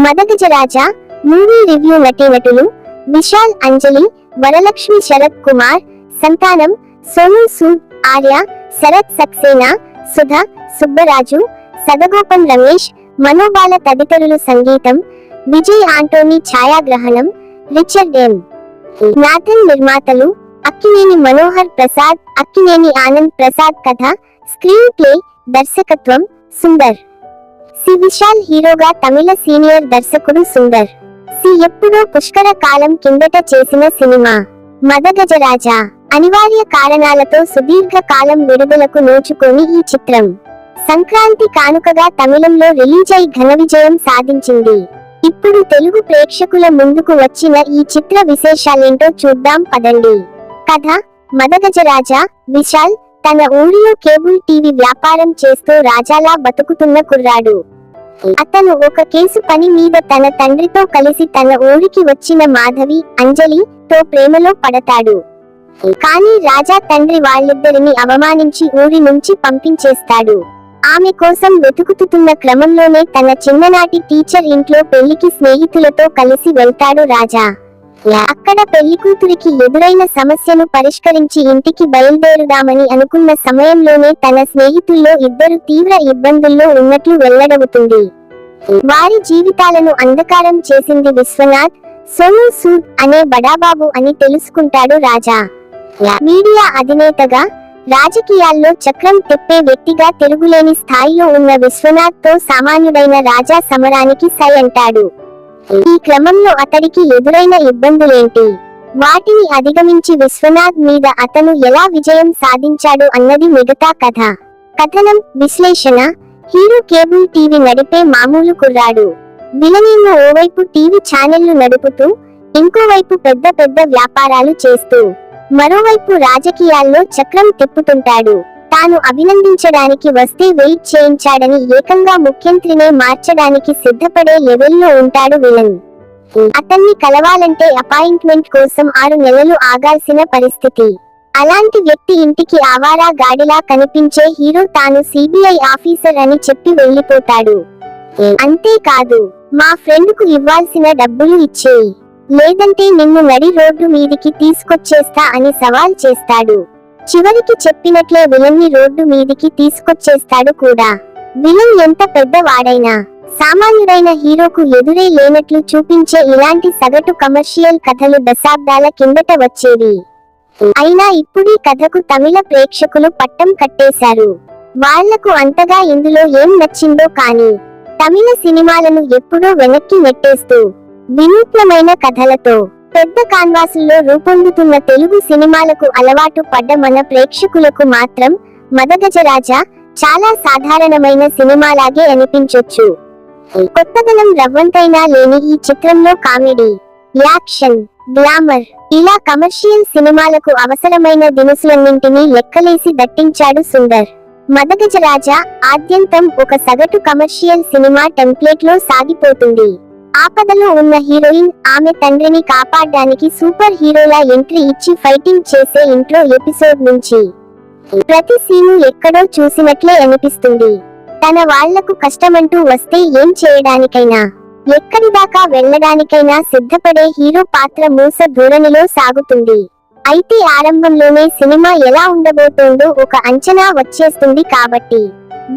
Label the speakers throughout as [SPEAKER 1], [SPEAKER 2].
[SPEAKER 1] Madagajaraja movie review. నటీనటులు విశాల్, అంజలి, వరలక్ష్మి, శరత్ కుమార్, సంతానం, సోను సూద్, ఆర్య, శరత్ సక్సేనా, సుధ, సుబ్బరాజు, సదగోపన్ రమేష్, మనోబాల తదితరులు. సంగీతం విజయ్ ఆంటోనీ, ఛాయాగ్రహణం రిచర్డ్ ఎం. నాథన్. నిర్మాతలు అక్కినేని మనోహర్ ప్రసాద్, అక్కినేని ఆనంద్ ప్రసాద్. కథ, స్క్రీన్ ప్లే, దర్శకత్వం సుందర్ సి. విశాల్ హీరోగా తమిళ సీనియర్ దర్శకుడు సుందర్ సి ఎప్పుడో పుష్కర కాలం కిందట చేసిన సినిమా మదగజరాజా. అనివార్య కారణాలతో సుదీర్ఘ కాలం విడుదలకు నోచుకొని ఈ చిత్రం సంక్రాంతి కానుకగా తమిళంలో రిలీజ్ అయి ఘన విజయం సాధించింది. ఇప్పుడు తెలుగు ప్రేక్షకుల ముందుకు వచ్చిన ఈ చిత్ర విశేషాలేంటో చూద్దాం పదండి. కథ, మదగజరాజా. విశాల్ తన ఊరిలో కేబుల్ టీవీ వ్యాపారం చేస్తూ రాజాలా బతుకుతున్న కుర్రాడు. అతను ఒక కేసు పని మీద తన తండ్రితో కలిసి తన ఊరికి వచ్చిన మాధవి, అంజలి తో ప్రేమలో పడతాడు. కానీ రాజా తండ్రి వాళ్ళిద్దరిని అవమానించి ఊరి నుంచి పంపించేస్తాడు. ఆమె కోసం వెతుకుతున్న క్రమంలోనే తన చిన్ననాటి టీచర్ ఇంట్లో పెళ్లికి స్నేహితులతో కలిసి వెళ్తాడు రాజా. అక్కడ పెళ్లికూతురికి ఎదురైన సమస్యను పరిష్కరించి ఇంటికి బయలుదేరుదామని అనుకున్న సమయంలోనే తన స్నేహితుల్లో ఇద్దరు తీవ్ర ఇబ్బందుల్లో ఉన్నట్లు వెల్లడవుతుంది. వారి జీవితాలను అంధకారం చేసింది విశ్వనాథ్, సోను సూద్ అనే బడాబాబు అని తెలుసుకుంటాడు రాజా. మీడియా అధినేతగా, రాజకీయాల్లో చక్రం తిప్పే వ్యక్తిగా తిరుగులేని స్థాయిలో ఉన్న విశ్వనాథ్ తో సామాన్యుడైన రాజా సమరానికి సై అంటాడు. ఈ క్రమంలో అతడికి ఎదురైన ఇబ్బందులేంటి, వాటిని అధిగమించి విశ్వనాథ్ మీద అతను ఎలా విజయం సాధించాడు అన్నది మిగతా కథ. కథనం, విశ్లేషణ. హీరో కేబుల్ టీవీ నడిపే మామూలు కుర్రాడు. విలనేమో ఓవైపు టీవీ ఛానళ్లు నడుపుతూ, ఇంకోవైపు పెద్ద పెద్ద వ్యాపారాలు చేస్తూ, మరోవైపు రాజకీయాల్లో చక్రం తిప్పుతుంటాడు. తాను అభినందించడానికి వస్తే వెయిట్ చేయించాడని ఏకంగా ముఖ్యంత్రినే మార్చడానికి సిద్ధపడే లెవెల్లో ఉంటాడు విలన్. అతన్ని కలవాలంటే అపాయింట్మెంట్ కోసం 6 నెలలు ఆగాల్సిన పరిస్థితి. అలాంటి వ్యక్తి ఇంటికి ఆవారా గాడిలా కనిపించే హీరో తాను సిబిఐ ఆఫీసర్ అని చెప్పి వెళ్లిపోతాడు. అంతేకాదు, మా ఫ్రెండ్ కు ఇవ్వాల్సిన డబ్బులు ఇచ్చేయి, లేదంటే నిన్ను నడి రోడ్డు మీదికి తీసుకొచ్చేస్తా అని సవాల్ చేస్తాడు. చివరికి చెప్పినట్లే విలన్ని రోడ్డు మీదికి తీసుకొచ్చేస్తాడు కూడా. విలన్ ఎంత పెద్ద వాడైనా సామాన్యుడైన హీరోకు ఎదురే లేనట్లు చూపించే ఇలాంటి సగటు కమర్షియల్ కథలు దశాబ్దాల కిందట వచ్చేవి. అయినా ఇప్పుడీ కథకు తమిళ ప్రేక్షకులు పట్టం కట్టేశారు. వాళ్లకు అంతగా ఇందులో ఏం నచ్చిందో కానీ, తమిళ సినిమాలను ఎప్పుడూ వెనక్కి నెట్టేస్తూ వినూత్నమైన కథలతో పెద్ద కాన్వాసుల్లో రూపొందుతున్న తెలుగు సినిమాలకు అలవాటు పడ్డ మన ప్రేక్షకులకు మాత్రం మదగజరాజా చాలా సాధారణమైన సినిమాలాగే అనిపించొచ్చు. కొత్తదనం రవ్వంతైనా లేని ఈ చిత్రంలో కామెడీ, యాక్షన్, గ్లామర్ ఇలా కమర్షియల్ సినిమాలకు అవసరమైన దినుసులన్నింటినీ లెక్కలేసి దట్టించాడు సుందర్. మదగజరాజా ఆద్యంతం ఒక సగటు కమర్షియల్ సినిమా టెంప్లేట్ లో సాగిపోతుంది. ఆపదలో ఉన్న హీరోయిన్ ఆమె తండ్రిని కాపాడడానికి సూపర్ హీరోలా ఎంట్రీ ఇచ్చి ఫైటింగ్ చేసే ఇంట్రో ఎపిసోడ్ నుంచి ప్రతి సీను ఎక్కడో చూసినట్లే అనిపిస్తుంది. తన వాళ్లకు కష్టమంటూ వస్తే ఏం చేయడానికైనా, ఎక్కడిదాకా వెళ్లడానికైనా సిద్ధపడే హీరో పాత్ర మూస ధోరణిలో సాగుతుంది. అయితే ఆరంభంలోనే సినిమా ఎలా ఉండబోతోందో ఒక అంచనా వచ్చేస్తుంది కాబట్టి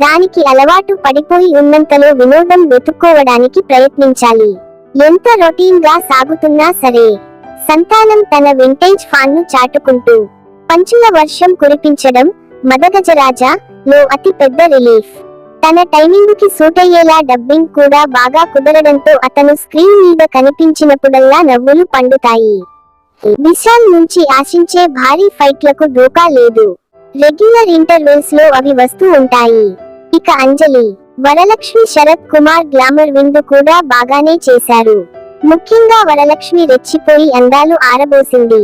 [SPEAKER 1] దానికి అలవాటు పడిపోయి ఉన్నంతలో వినోదం వెతుక్కోవడానికి ప్రయత్నించాలి. ఎంత రొటీన్ గా సాగుతున్నా సరే. సంతానం తన వింటేజ్ ఫాన్ ను చాటుకుంటూ పంచుల వర్షం కురిపించడం మదగజరాజా లో అతి పెద్ద రిలీఫ్. తన టైమింగ్ కి సూటయ్యేలా డబ్బింగ్ కూడా బాగా కుదరడంతో అతను స్క్రీన్ మీద కనిపించినప్పుడల్లా నవ్వులు పండుతాయి. విశాల్ నుంచి ఆశించే భారీ ఫైట్లకు ఢోకా లేదు. రెగ్యులర్ ఇంటర్వెల్స్ లో అవి వస్తూ ఉంటాయి. ఇక అంజలి, వరలక్ష్మి, శరత్ కుమార్ గ్లామర్ విందు కూడా బాగానే చేశారు. ముఖ్యంగా వరలక్ష్మి రెచ్చిపోయి అందాలు ఆరబోసింది.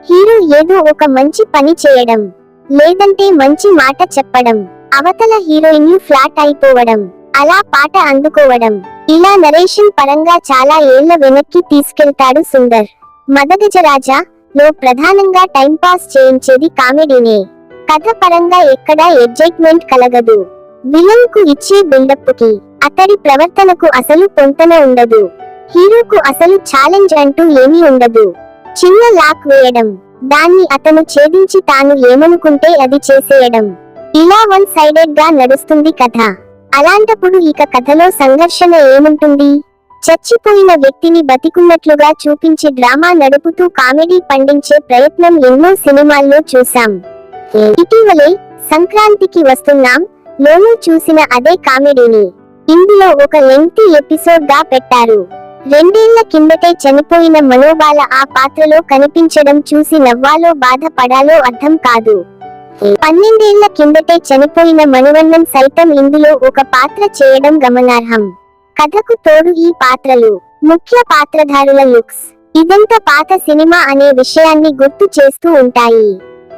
[SPEAKER 1] హీరో ఏదో ఒక మంచి పని చేయడం, లేదంటే మంచి మాట చెప్పడం, అవతల హీరోయిన్లు ఫ్లాట్ అయిపోవడం, అలా పాట అందుకోవడం, ఇలా నరేషన్ పరంగా చాలా ఏళ్ల వెనక్కి తీసుకెళ్తాడు సుందర్. మదగజరాజా లో ప్రధానంగా టైంపాస్ చేయించేది కామెడీనే. కథ పరంగా ఎక్కడా ఎగ్జైట్మెంట్ కలగదు. విలన్ కు ఇచ్చే బిల్డప్ కి అతడి ప్రవర్తనకు అసలు పొంతన ఉండదు. హీరోకు అసలు ఛాలెంజ్ అంటూ ఏమీ ఉండదు. చిన్న లాక్ వేయడం, దాన్ని అతను ఛేదించి తాను ఏమనుకుంటే అది చేసేయడం, ఇలా వన్ సైడెడ్ గా నడుస్తుంది కథ. అలాంటప్పుడు ఇక కథలో సంఘర్షణ ఏముంటుంది? చచ్చిపోయిన వ్యక్తిని బతికున్నట్లుగా చూపించి డ్రామా నడుపుతూ కామెడీ పండించే ప్రయత్నం ఎన్నో సినిమాల్లో చూశాం. ఇటీవలే సంక్రాంతికి వస్తున్నాం లోనూ చూసిన అదే కామెడీని ఇందులో ఒక లెంగ్తీ ఎపిసోడ్ గా పెట్టారు. 2 ఏళ్ల కిందటే చనిపోయిన మనోబాల ఆ పాత్రలో కనిపించడం చూసి నవ్వాలో బాధపడాలో అర్థం కాదు. 12 ఏళ్ల కిందటే చనిపోయిన మణివన్నన్ సైతం ఇందులో ఒక పాత్ర చేయడం గమనార్హం. కథకు తోడు ఈ పాత్రలు, ముఖ్య పాత్రధారుల లుక్స్, ఇదంతా పాత సినిమా అనే విషయాన్ని గుర్తు చేస్తూ ఉంటాయి.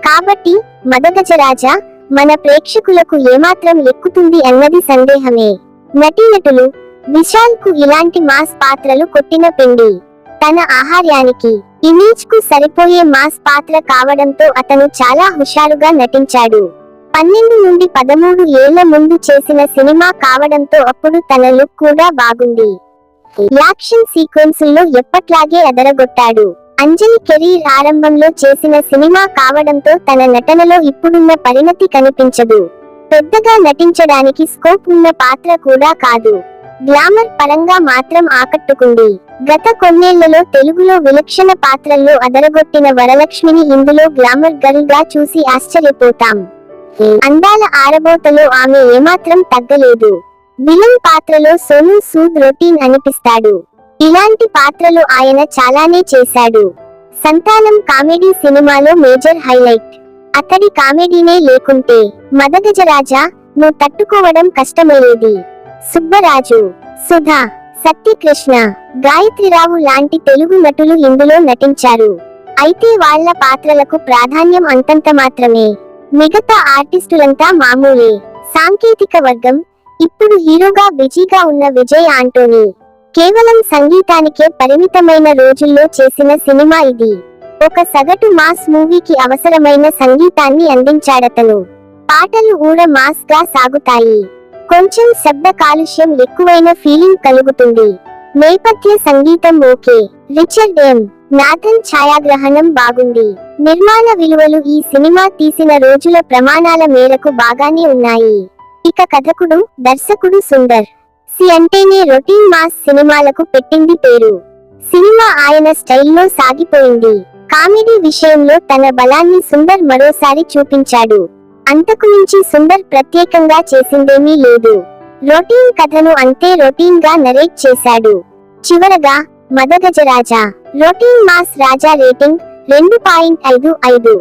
[SPEAKER 1] కాబట్టి మదగజరాజా మన ప్రేక్షకులకు ఏమాత్రం ఎక్కుతుంది అన్నది సందేహమే. నటీనటులు విశాల్ కు ఇలాంటి మాస్ పాత్రలు కొట్టిన పిండి. తన ఆహార్యానికి, ఇమేజ్ కు సరిపోయే మాస్ పాత్ర కావడంతో అతను చాలా హుషారుగా నటించాడు. 12 నుండి 13 ఏళ్ల ముందు చేసిన సినిమా కావడంతో అప్పుడు తన లుక్ కూడా బాగుంది. యాక్షన్ సీక్వెన్సుల్లో ఎప్పట్లాగే అదరగొట్టాడు. అంజలి కెరీర్ ఆరంభంలో చేసిన సినిమా కావడంతో తన నటనలో ఇప్పుడున్న పరిణతి కనిపించదు. పెద్దగా నటించడానికి స్కోప్ ఉన్న పాత్ర కూడా కాదు. గ్లామర్ పరంగా మాత్రం ఆకట్టుకుంది. గత కొన్నేళ్లలో తెలుగులో విలక్షణ పాత్రల్లో అదరగొట్టిన వరలక్ష్మిని ఇందులో గ్లామర్ గర్ల్ గా చూసి ఆశ్చర్యపోతాం. అందాల ఆరబోతలో ఆమె ఏమాత్రం తగ్గలేదు. విలన్ పాత్రలో సోనూ సూద్ రొటీన్ అనిపిస్తాడు. ఇలాంటి పాత్రలు ఆయన చాలానే చేశాడు. సంతానం కామెడీ సినిమాలో మేజర్ హైలైట్. అతడి కామెడీనే లేకుంటే మదగజరాజా ను తట్టుకోవడం కష్టమయ్యేది. సుబ్బరాజు, సుధా, సత్యకృష్ణ, గాయత్రిరావు లాంటి తెలుగు నటులు ఇందులో నటించారు. అయితే వాళ్ళ పాత్రలకు ప్రాధాన్యం అంతంత మాత్రమే. మిగతా ఆర్టిస్టులంతా మామూలే. సాంకేతిక వర్గం ఇప్పుడు హీరోగా బిజీగా ఉన్న విజయ్ ఆంటోనీ కేవలం సంగీతానికే పరిమితమైన రోజుల్లో చేసిన సినిమా ఇది. ఒక సగటు మాస్ మూవీకి అవసరమైన సంగీతాన్ని అందించాడతను. పాటలు ఊర మాస్ గా సాగుతాయి. కొంచెం శబ్ద కాలుష్యం ఎక్కువైన ఫీలింగ్ కలుగుతుంది. నేపథ్య సంగీతం ఓకే. రిచర్డ్ ఎం. నాథన్ ఛాయాగ్రహణం బాగుంది. నిర్మాణ విలువలు ఈ సినిమా తీసిన రోజుల ప్రమాణాల మేరకు బాగానే ఉన్నాయి. ఇక కథకుడు, దర్శకుడు సుందర్ సి అంటేనే రొటీన్ మాస్ సినిమాలకు పెట్టింది పేరు. సినిమా ఆయన స్టైల్లో సాగిపోయింది. కామెడీ విషయంలో తన బలాన్ని సుందర్ మరోసారి చూపించాడు. అంతకు మించి సుందర్ ప్రత్యేకంగా చేసిందేమీ లేదు. రొటీన్ కథను అంతే రొటీన్ గా నరేట్ చేశాడు. చివరగా మదగజరాజా రొటీన్ మాస్ రాజా రేటింగ్ 2.55.